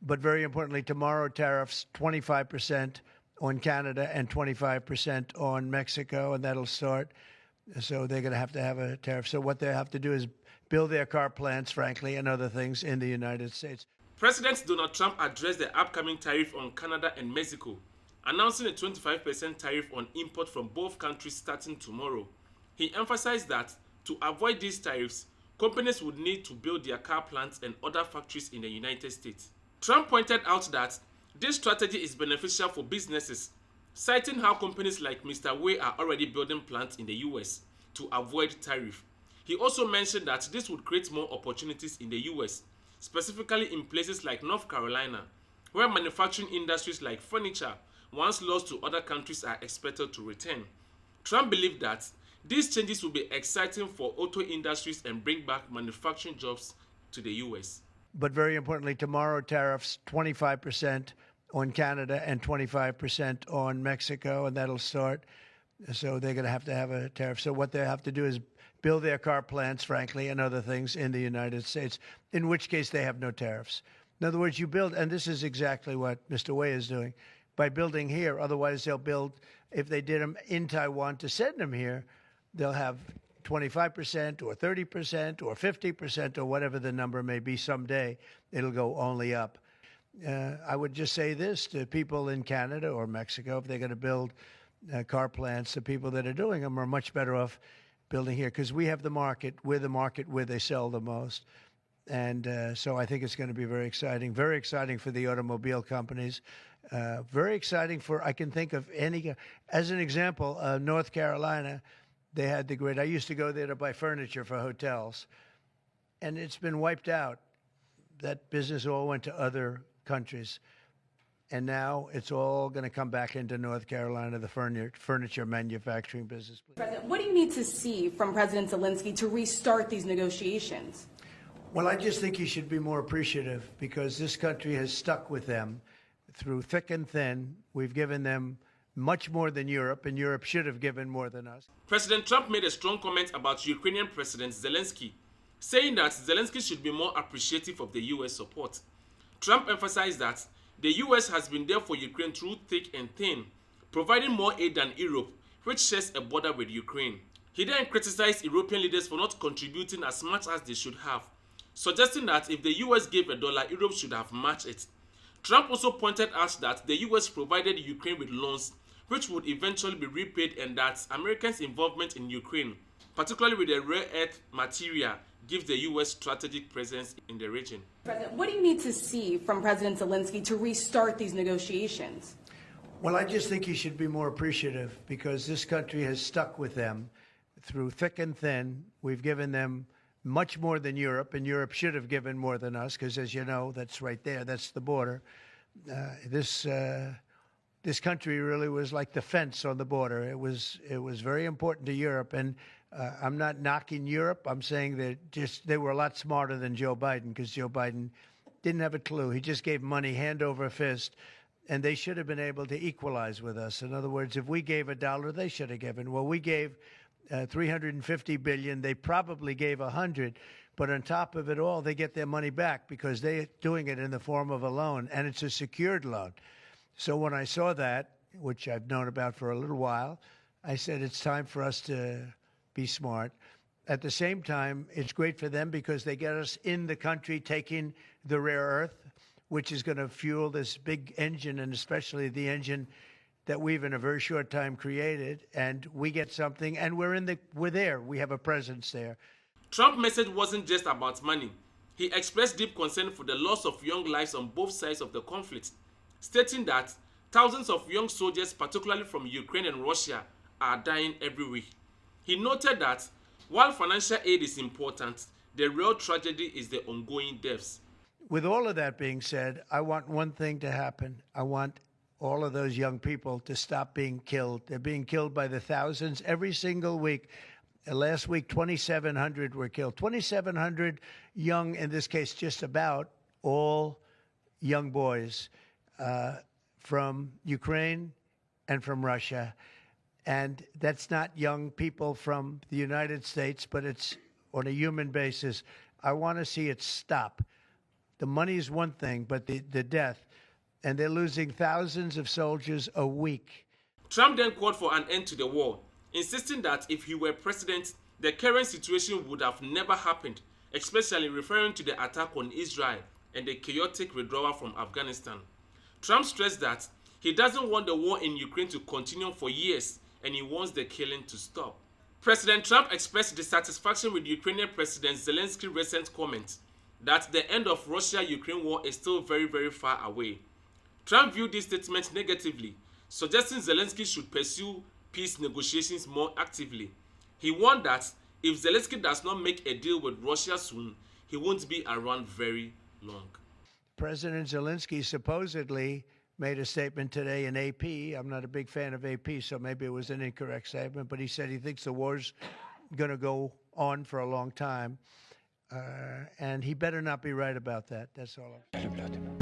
But very importantly, tomorrow tariffs 25% on Canada and 25% on Mexico, and that'll start. So they're going to have a tariff. So what they have to do is build their car plants, frankly, and other things in the United States. President Donald Trump addressed the upcoming tariff on Canada and Mexico, announcing a 25% tariff on import from both countries starting tomorrow. He emphasized that to avoid these tariffs, companies would need to build their car plants and other factories in the United States. Trump pointed out that this strategy is beneficial for businesses, citing how companies like Mr. Way are already building plants in the US to avoid tariff. He also mentioned that this would create more opportunities in the US, specifically in places like North Carolina, where manufacturing industries like furniture, once lost to other countries, are expected to return. Trump believed that these changes will be exciting for auto industries and bring back manufacturing jobs to the US. But very importantly, tomorrow tariffs 25% on Canada and 25% on Mexico, and that'll start. So they're going to have a tariff. So what they have to do is build their car plants, frankly, and other things in the United States, in which case they have no tariffs. In other words, you build, and this is exactly what Mr. Wei is doing, by building here. Otherwise, they'll build, if they did them in Taiwan to send them here, they'll have 25% or 30% or 50% or whatever the number may be someday. It'll go only up. I would just say this to people in Canada or Mexico, if they're going to build car plants, the people that are doing them are much better off building here because we have the market. We're the market where they sell the most. And so I think it's going to be very exciting for the automobile companies. Very exciting for, I can think of any, as an example, North Carolina, they had the grid. I used to go there to buy furniture for hotels, and it's been wiped out. That business all went to other countries, and now it's all going to come back into North Carolina, the furniture manufacturing business. President, what do you need to see from President Zelensky to restart these negotiations? Well, I just think he should be more appreciative because this country has stuck with them through thick and thin. We've given them much more than Europe, and Europe should have given more than us. President Trump made a strong comment about Ukrainian President Zelensky, saying that Zelensky should be more appreciative of the US support. Trump emphasized that the US has been there for Ukraine through thick and thin, providing more aid than Europe, which shares a border with Ukraine. He then criticized European leaders for not contributing as much as they should have, suggesting that if the US gave $1, Europe should have matched it. Trump also pointed out that the US provided Ukraine with loans which would eventually be repaid, and that Americans' involvement in Ukraine, particularly with the rare earth material, gives the US strategic presence in the region. President, what do you need to see from President Zelensky to restart these negotiations? Well, I just think he should be more appreciative because this country has stuck with them through thick and thin. We've given them much more than Europe, and Europe should have given more than us because, as you know, that's right there. That's the border. This country really was like the fence on the border. It was very important to Europe, and I'm not knocking Europe. I'm saying that they were a lot smarter than Joe Biden because Joe Biden didn't have a clue. He just gave money hand over fist, and they should have been able to equalize with us. In other words, if we gave $1, they should have given. Well, we gave $350 billion. They probably gave 100, but on top of it all, they get their money back because they're doing it in the form of a loan, and it's a secured loan. So when I saw that, which I've known about for a little while, I said it's time for us to be smart. At the same time, it's great for them because they get us in the country taking the rare earth, which is going to fuel this big engine, and especially the engine that we've in a very short time created, and we get something, and we're there. We have a presence there. Trump's message wasn't just about money. He expressed deep concern for the loss of young lives on both sides of the conflict, stating that thousands of young soldiers, particularly from Ukraine and Russia, are dying every week. He noted that while financial aid is important, the real tragedy is the ongoing deaths. With all of that being said, I want one thing to happen. I want all of those young people to stop being killed. They're being killed by the thousands every single week. Last week, 2,700 were killed. 2,700 young, in this case, just about all young boys from Ukraine and from Russia. And that's not young people from the United States, but it's on a human basis. I want to see it stop. The money is one thing, but the death, and they're losing thousands of soldiers a week. Trump then called for an end to the war, insisting that if he were president, the current situation would have never happened, especially referring to the attack on Israel and the chaotic withdrawal from Afghanistan. Trump stressed that he doesn't want the war in Ukraine to continue for years, and he wants the killing to stop. President Trump expressed dissatisfaction with Ukrainian President Zelensky's recent comment that the end of Russia-Ukraine war is still very, very far away. Trump viewed this statement negatively, suggesting Zelensky should pursue peace negotiations more actively. He warned that if Zelensky does not make a deal with Russia soon, he won't be around very long. President Zelensky supposedly made a statement today in AP. I'm not a big fan of AP, so maybe it was an incorrect statement, but he said he thinks the war's going to go on for a long time. And he better not be right about that. That's all.